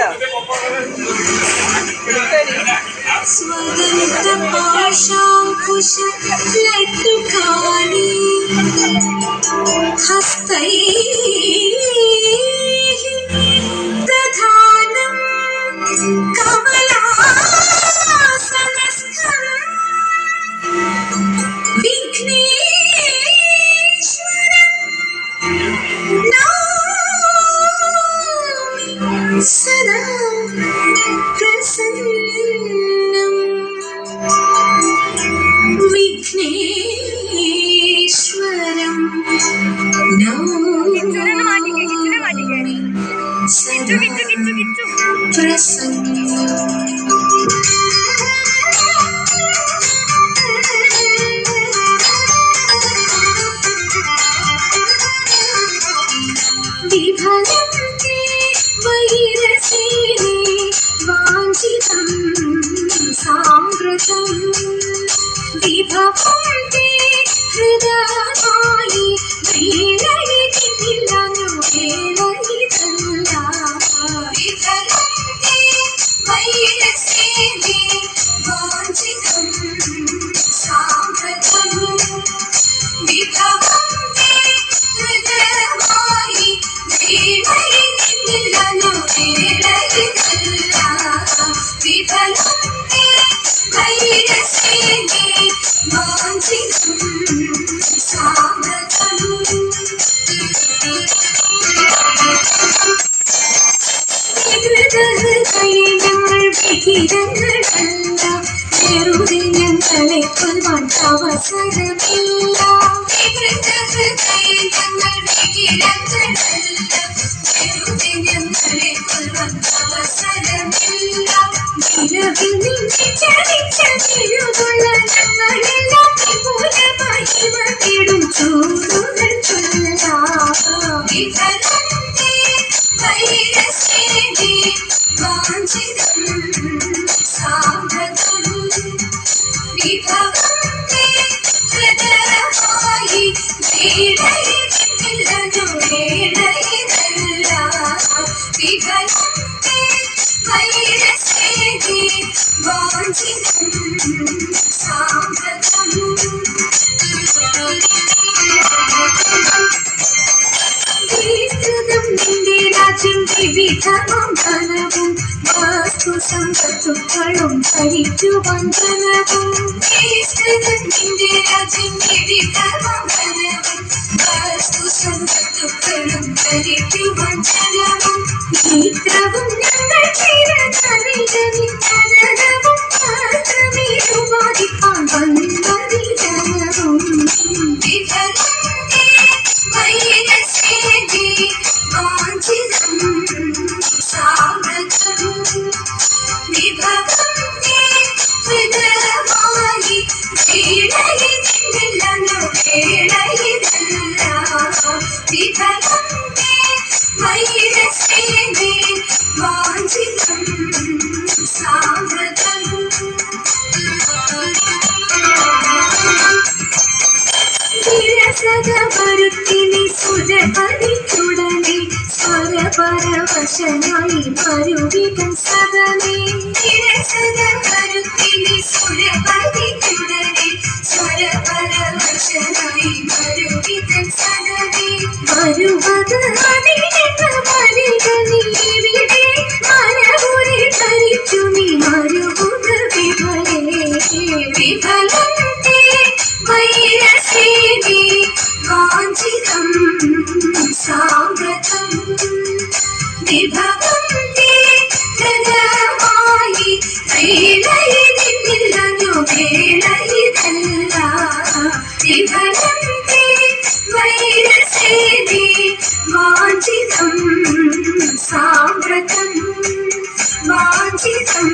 എടുക്കോ? സദാ പ്രസന്നം വിഘ്നേശ്വരം നമാമി സദാ പ്രസന്നം. വിഭവം വൈരസേനെ വാഞ്ചിതം സാമ്പ്രതം വിഭവം തേ ഹൃദയമായി വേളയിതില്ലനു വേളയിതല്ല. വിഭവം തേ വൈരസേനെ വാഞ്ചിതം സാമ്പ്രതം വിഭവം തേ ഹൃദയമായി വേളയിതില്ലനു വേളയിതല്ല. വിഫലം തേ വൈരസേനെ വാഞ്ചിതം സാമ്പ്രതം. ഹൃദയങ്ങൾ വിഹിതങ്ങളല്ല, വെറുതെ ഞങ്ങളെ കൊല്ലുവാൻ അവസരമില്ല. ഹൃദയങ്ങൾ വിഹിതങ്ങളല്ല, വെറുതെ ഞങ്ങളെ കൊല്ലുവാൻ അവസരമില്ല. നിലവിൽ നിന്നെ ചതിച്ച തിരുതുള്ള ഞങ്ങളെല്ലാം വിപുലമായി മതിടും ചൂടുകൾ ചൊല്ലലാം. വിഫലം തേ വൈരസേനെ വാഞ്ചിതം സാമ്പ്രതം വിഭവം തേ ഹൃദയമായി വേളയിതില്ലനു വേളയിതല്ല. വിഫലം തേ വൈരസേനെ വാഞ്ചിതം സാമ്പ്രതം. വിസ്തൃതം നിന്റെ രാജ്യം വിവിധമാം ധനവും വസ്തു സമ്പത്തുക്കളും ഭരിക്കുവാൻ ധനവും. വിസ്തൃതം നിന്റെ രാജ്യം വിവിധമാം ധനവും വസ്തു സമ്പത്തുക്കളും ഭരിക്കുവാൻ ധനവും. മിത്രവും ഞങ്ങൾ ചിരതനിതനിതനവും ശാസ്ത്രമേതുവാദിപ്പാൻ വന്നതിതനവും. വിഫലം തേ വൈരസേനെ വാഞ്ചിതം സാമ്പ്രതം വിഭവം തേ ഹൃദയമായി വേളയിതില്ലനു വേളയിതല്ല. വിഭവം തേ വൈരസേനെ വാഞ്ചിതം സാമ്പ്രതം. വിരസതവരുത്തിനി സുരപരിച്ചുടനെ സ്വരപരവശനായി മരുവിതം സദമേ. വിരസതവരുത്തിനി സുരപരിച്ചുടനെ സ്വരപരവശനായി മരുവിതം സദമേ. വരുവത് അതിനക വരിക നീവിടെ മരവുരെ ധരിച്ചു നീ മരുവുക വിഭവേ. വിഫലം തേ വൈരസേനെ വാഞ്ചിതം സാമ്പ്രതം വിഭവം തേ ഹൃദയമായി വേളയിതില്ലനു വേളയിതല്ല. വിഫലം തേ വൈരസേനെ വാഞ്ചിതം സാമ്പ്രതം വാഞ്ചിതം